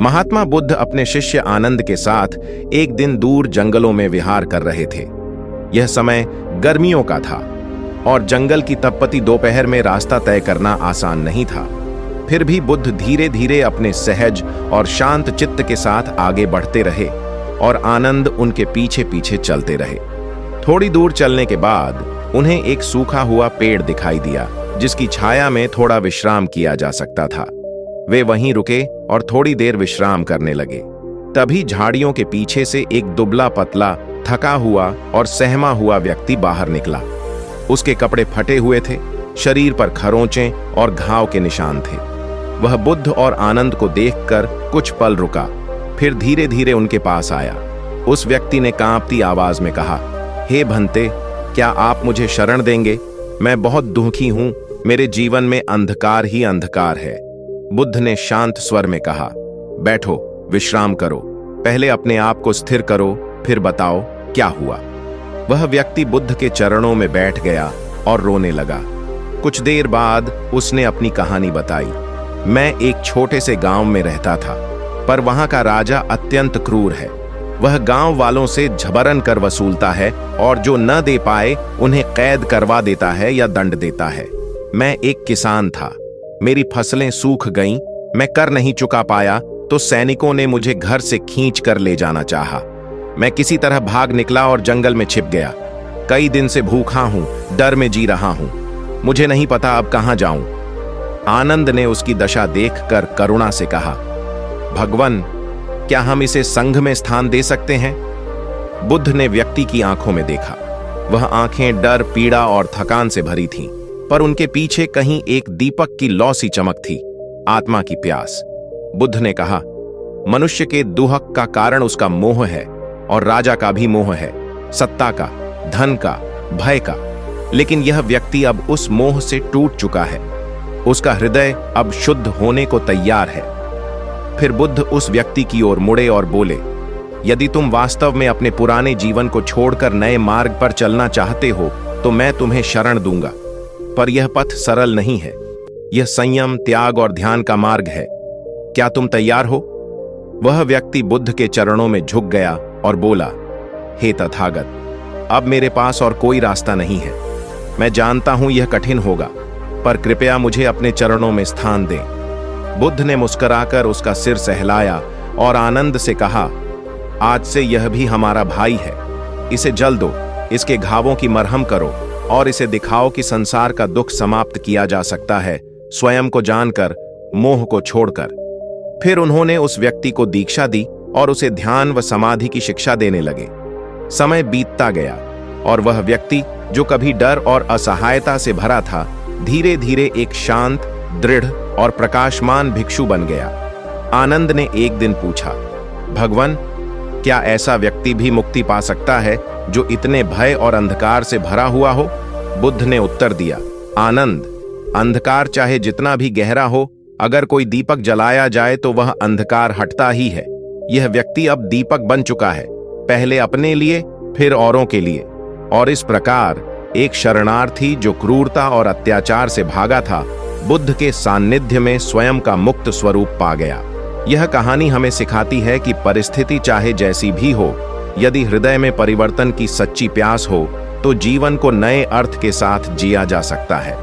महात्मा बुद्ध अपने शिष्य आनंद के साथ एक दिन दूर जंगलों में विहार कर रहे थे। यह समय गर्मियों का था और जंगल की तपती दोपहर में रास्ता तय करना आसान नहीं था। फिर भी बुद्ध धीरे धीरे अपने सहज और शांत चित्त के साथ आगे बढ़ते रहे और आनंद उनके पीछे पीछे चलते रहे। थोड़ी दूर चलने के बाद उन्हें एक सूखा हुआ पेड़ दिखाई दिया जिसकी छाया में थोड़ा विश्राम किया जा सकता था। वे वहीं रुके और थोड़ी देर विश्राम करने लगे। तभी झाड़ियों के पीछे से एक दुबला पतला, थका हुआ और सहमा हुआ व्यक्ति बाहर निकला। उसके कपड़े फटे हुए थे, शरीर पर खरोंचें और घाव के निशान थे। वह बुद्ध और आनंद को देखकर कुछ पल रुका, फिर धीरे धीरे उनके पास आया। उस व्यक्ति ने कांपती आवाज में कहा, हे भंते, क्या आप मुझे शरण देंगे? मैं बहुत दुखी हूं, मेरे जीवन में अंधकार ही अंधकार है। बुद्ध ने शांत स्वर में कहा, बैठो, विश्राम करो, पहले अपने आप को स्थिर करो, फिर बताओ क्या हुआ। वह व्यक्ति बुद्ध के चरणों में बैठ गया और रोने लगा। कुछ देर बाद उसने अपनी कहानी बताई। मैं एक छोटे से गांव में रहता था, पर वहां का राजा अत्यंत क्रूर है। वह गांव वालों से झबरन कर वसूलता है और जो न दे पाए उन्हें कैद करवा देता है या दंड देता है। मैं एक किसान था, मेरी फसलें सूख गईं, मैं कर नहीं चुका पाया तो सैनिकों ने मुझे घर से खींच कर ले जाना चाहा। मैं किसी तरह भाग निकला और जंगल में छिप गया। कई दिन से भूखा हूं, डर में जी रहा हूं, मुझे नहीं पता अब कहां जाऊं। आनंद ने उसकी दशा देखकर करुणा से कहा, भगवान, क्या हम इसे संघ में स्थान दे सकते हैं? बुद्ध ने व्यक्ति की आंखों में देखा। वह आंखें डर, पीड़ा और थकान से भरी थीं, पर उनके पीछे कहीं एक दीपक की लौ सी चमक थी, आत्मा की प्यास। बुद्ध ने कहा, मनुष्य के दुहक का कारण उसका मोह है और राजा का भी मोह है, सत्ता का, धन का, भय का। लेकिन यह व्यक्ति अब उस मोह से टूट चुका है। उसका हृदय अब शुद्ध होने को तैयार है। फिर बुद्ध उस व्यक्ति की ओर मुड़े और बोले, यदि तुम वास्तव में अपने पुराने जीवन को छोड़कर नए मार्ग पर चलना चाहते हो तो मैं तुम्हें शरण दूंगा, पर यह पथ सरल नहीं है। यह संयम, त्याग और ध्यान का मार्ग है। क्या तुम तैयार हो? वह व्यक्ति बुद्ध के चरणों में झुक गया और बोला, हे तथागत, अब मेरे पास और कोई रास्ता नहीं है। मैं जानता हूं यह कठिन होगा, पर कृपया मुझे अपने चरणों में स्थान दें। बुद्ध ने मुस्कुराकर उसका सिर सहलाया और आनंद से कहा, आज से यह भी हमारा भाई है। इसे जल दो, इसके घावों की मरहम करो और इसे दिखाओ कि संसार का दुख समाप्त किया जा सकता है, स्वयं को जानकर, मोह को छोड़कर। फिर उन्होंने उस व्यक्ति को दीक्षा दी और उसे ध्यान व समाधि की शिक्षा देने लगे। समय बीतता गया और वह व्यक्ति जो कभी डर और असहायता से भरा था, धीरे धीरे एक शांत, दृढ़ और प्रकाशमान भिक्षु बन गया। आनंद ने एक दिन पूछा, भगवान, क्या ऐसा व्यक्ति भी मुक्ति पा सकता है जो इतने भय और अंधकार से भरा हुआ हो? बुद्ध ने उत्तर दिया, आनंद, अंधकार चाहे जितना भी गहरा हो, अगर कोई दीपक जलाया जाए तो वह अंधकार हटता ही है। यह व्यक्ति अब दीपक बन चुका है, पहले अपने लिए, फिर औरों के लिए। और इस प्रकार एक शरणार्थी जो क्रूरता और अत्याचार से भागा था, बुद्ध के सान्निध्य में स्वयं का मुक्त स्वरूप पा गया। यह कहानी हमें सिखाती है कि परिस्थिति चाहे जैसी भी हो, यदि हृदय में परिवर्तन की सच्ची प्यास हो तो जीवन को नए अर्थ के साथ जिया जा सकता है।